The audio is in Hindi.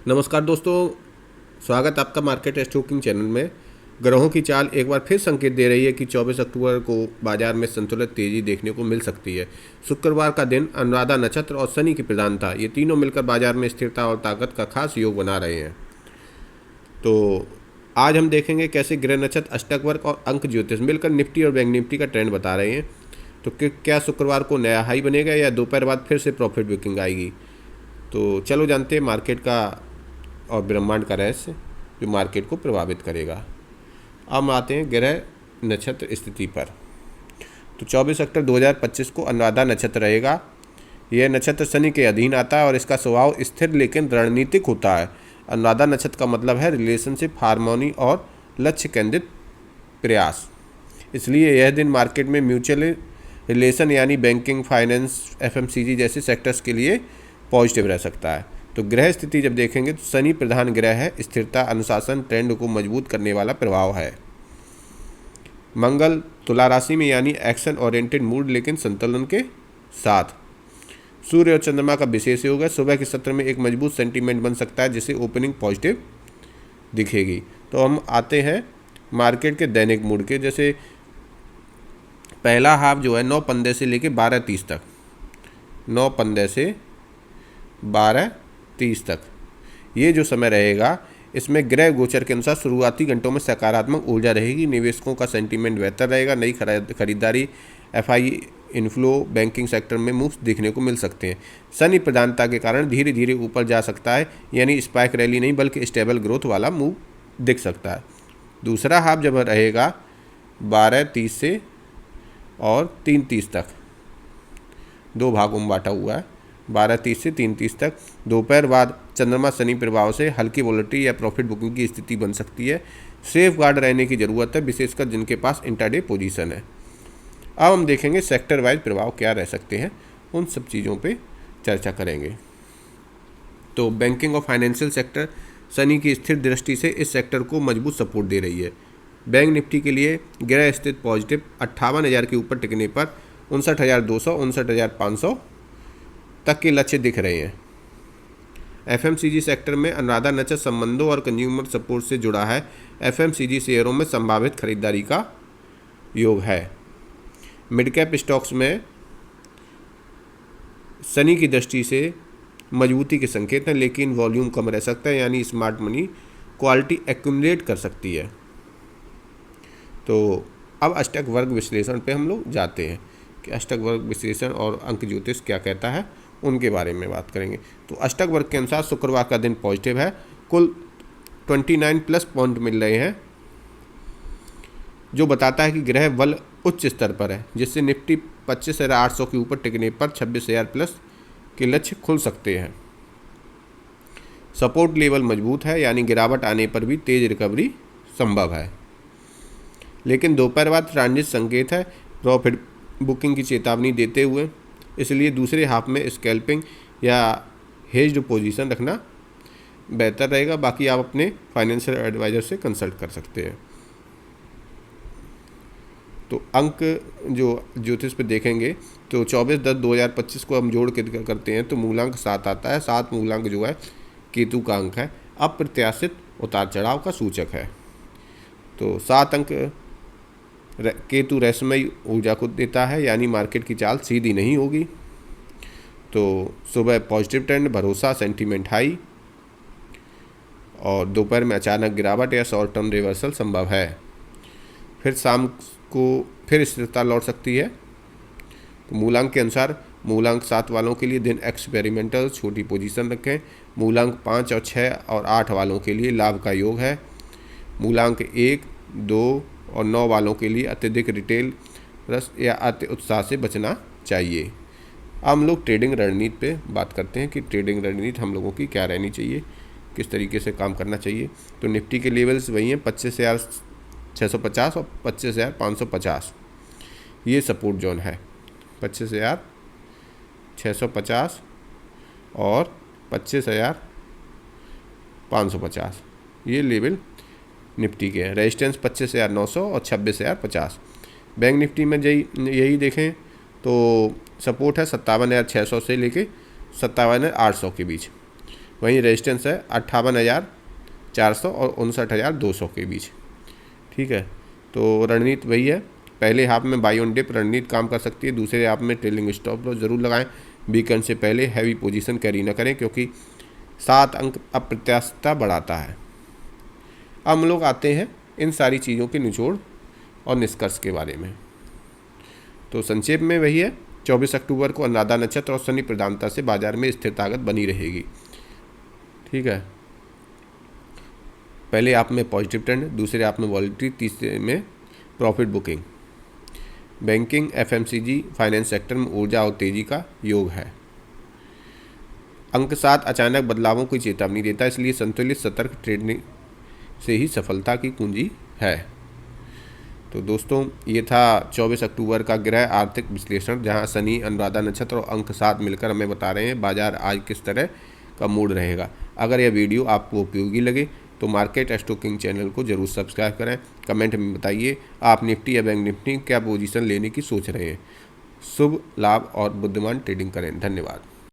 नमस्कार दोस्तों, स्वागत आपका मार्केट स्टॉकिंग चैनल में। ग्रहों की चाल एक बार फिर संकेत दे रही है कि 24 अक्टूबर को बाजार में संतुलित तेजी देखने को मिल सकती है। शुक्रवार का दिन अनुराधा नक्षत्र और शनि की प्रधानता, ये तीनों मिलकर बाजार में स्थिरता और ताकत का खास योग बना रहे हैं। तो आज हम देखेंगे कैसे ग्रह नक्षत्र, अष्टक वर्ग और अंक ज्योतिष मिलकर निफ्टी और बैंक निफ्टी का ट्रेंड बता रहे हैं। तो क्या शुक्रवार को नया हाई बनेगा या दोपहर बाद फिर से प्रॉफिट बुकिंग आएगी। तो चलो जानते हैं मार्केट का और ब्रह्मांड का रहस्य जो मार्केट को प्रभावित करेगा। अब हम आते हैं ग्रह नक्षत्र स्थिति पर। तो 24 अक्टूबर 2025 को अनुराधा नक्षत्र रहेगा। यह नक्षत्र शनि के अधीन आता है और इसका स्वभाव स्थिर लेकिन रणनीतिक होता है। अनुराधा नक्षत्र का मतलब है रिलेशनशिप, हार्मोनी और लक्ष्य केंद्रित प्रयास। इसलिए यह दिन मार्केट में म्यूचुअल रिलेशन यानी बैंकिंग, फाइनेंस, एफएमसीजी जैसे सेक्टर्स के लिए पॉजिटिव रह सकता है। तो ग्रह स्थिति जब देखेंगे तो शनि प्रधान ग्रह है। स्थिरता, अनुशासन, ट्रेंड को मजबूत करने वाला प्रभाव है। मंगल तुला राशि में यानी एक्शन ओरिएंटेड मूड लेकिन संतुलन के साथ। सूर्य और चंद्रमा का विशेष योग है। सुबह के सत्र में एक मजबूत सेंटीमेंट बन सकता है जिससे ओपनिंग पॉजिटिव दिखेगी। तो हम आते हैं मार्केट के दैनिक मूड के। जैसे पहला हाफ जो है 9:15 से लेकर 12:30 तक, 9:15 से 12:30 तक ये जो समय रहेगा, इसमें ग्रह गोचर के अनुसार शुरुआती घंटों में सकारात्मक ऊर्जा रहेगी। निवेशकों का सेंटीमेंट बेहतर रहेगा। नई खरीदारी, एफआई इनफ्लो, बैंकिंग सेक्टर में मूव्स देखने को मिल सकते हैं। शनि प्रधानता के कारण धीरे धीरे ऊपर जा सकता है, यानी स्पाइक रैली नहीं बल्कि स्टेबल ग्रोथ वाला मूव दिख सकता है। दूसरा हाफ जब रहेगा 12:30 से और 3:30 तक, दो भागों में बांटा हुआ है। 12:30 से 3:30 तक दोपहर बाद चंद्रमा शनि प्रभाव से हल्की वॉलेटिलिटी या प्रॉफिट बुकिंग की स्थिति बन सकती है। सेफ गार्ड रहने की ज़रूरत है, विशेषकर जिनके पास इंट्राडे पोजीशन है। अब हम देखेंगे सेक्टर वाइज प्रभाव क्या रह सकते हैं, उन सब चीज़ों पे चर्चा करेंगे। तो बैंकिंग और फाइनेंशियल सेक्टर, शनि की स्थिर दृष्टि से इस सेक्टर को मजबूत सपोर्ट दे रही है। बैंक निफ्टी के लिए ग्रह स्थित पॉजिटिव 58,000 के ऊपर टिकने पर 59,200, 59,500 तक के लक्ष्य दिख रहे हैं। एफएमसीजी सेक्टर में अनुराधा नक्षत्र संबंधों और कंज्यूमर सपोर्ट से जुड़ा है। एफएमसीजी शेयरों में संभावित खरीदारी का योग है। मिड कैप स्टॉक्स में शनि की दृष्टि से मजबूती के संकेत हैं, लेकिन वॉल्यूम कम रह सकता है, यानी स्मार्ट मनी क्वालिटी एक्यूमुलेट कर सकती है। तो अब अष्टक वर्ग विश्लेषण पे हम लोग जाते हैं कि अष्टक वर्ग विश्लेषण और अंक ज्योतिष क्या कहता है, उनके बारे में बात करेंगे। तो अष्टक वर्ग के अनुसार शुक्रवार का दिन पॉजिटिव है। कुल 29+ पॉइंट मिल रहे हैं, जो बताता है कि ग्रह बल उच्च स्तर पर है, जिससे निफ्टी 25,800 के ऊपर टिकने पर 26,000+ के लक्ष्य खुल सकते हैं। सपोर्ट लेवल मजबूत है, यानी गिरावट आने पर भी तेज रिकवरी संभव है। लेकिन दोपहर बाद ट्रांजिट संकेत है, प्रॉफिट बुकिंग की चेतावनी देते हुए, इसलिए दूसरे हाफ में स्कैल्पिंग या हेज्ड पोजीशन रखना बेहतर रहेगा। बाकी आप अपने फाइनेंशियल एडवाइज़र से कंसल्ट कर सकते हैं। तो अंक जो ज्योतिष पे देखेंगे तो 24/10/2025 को हम जोड़ के करते हैं तो मूलांक 7 आता है। 7 मूलांक जो है केतु का अंक है, अप्रत्याशित उतार चढ़ाव का सूचक है। तो 7 अंक केतु रहस्यमयी ऊर्जा को देता है, यानी मार्केट की चाल सीधी नहीं होगी। तो सुबह पॉजिटिव ट्रेंड, भरोसा, सेंटीमेंट हाई, और दोपहर में अचानक गिरावट या शॉर्ट टर्म रिवर्सल संभव है। फिर शाम को फिर स्थिरता लौट सकती है। तो मूलांक के अनुसार मूलांक 7 वालों के लिए दिन एक्सपेरिमेंटल, छोटी पोजीशन रखें। मूलांक 5 और 6 और 8 वालों के लिए लाभ का योग है। मूलांक 1, 2 और 9 वालों के लिए अत्यधिक रिटेल रस या अति उत्साह से बचना चाहिए। अब हम लोग ट्रेडिंग रणनीति पे बात करते हैं कि ट्रेडिंग रणनीति हम लोगों की क्या रहनी चाहिए, किस तरीके से काम करना चाहिए। तो निफ्टी के लेवल्स वही हैं, 25,650 और 25,550, ये सपोर्ट जोन है। 25,650 और 25,550 ये लेवल निफ्टी के हैं। रेजिस्टेंस 25,900 और 26,050। बैंक निफ्टी में यही देखें तो सपोर्ट है 57,600 से लेके 57,800 के बीच। वहीं रेजिस्टेंस है 58,400 और 59,200 के बीच। ठीक है, तो रणनीति वही है, पहले हाफ में बाई ऑन डिप रणनीति काम कर सकती है, दूसरे हाफ में ट्रेलिंग स्टॉप लॉस जरूर लगाएं, वीकेंड से पहले हैवी पोजीशन कैरी न करें क्योंकि 7 अंक अप्रत्याशितता बढ़ाता है। अब हम लोग आते हैं इन सारी चीज़ों के निचोड़ और निष्कर्ष के बारे में। तो संक्षेप में वही है, 24 अक्टूबर को अनुराधा नक्षत्र और शनि प्रधानता से बाजार में स्थिर ताकत बनी रहेगी। ठीक है, पहले आप में पॉजिटिव ट्रेंड, दूसरे आप में वॉलेटिलिटी, तीसरे में profit booking. Banking, FMCG, finance sector में ऊर्जा और तेजी का योग है। अंक 7 अचानक बदलावों की चेतावनी देता है, इसलिए संतुलित सतर्क ट्रेडिंग से ही सफलता की कुंजी है। तो दोस्तों ये था 24 अक्टूबर का गृह आर्थिक विश्लेषण, जहां शनि, अनुराधा नक्षत्र और अंक 7 मिलकर हमें बता रहे हैं बाजार आज किस तरह का मूड रहेगा। अगर यह वीडियो आपको उपयोगी लगे तो मार्केट स्टॉकिंग चैनल को जरूर सब्सक्राइब करें। कमेंट में बताइए आप निफ्टी या बैंक निफ्टी क्या पोजीशन लेने की सोच रहे हैं। शुभ लाभ और बुद्धिमान ट्रेडिंग करें। धन्यवाद।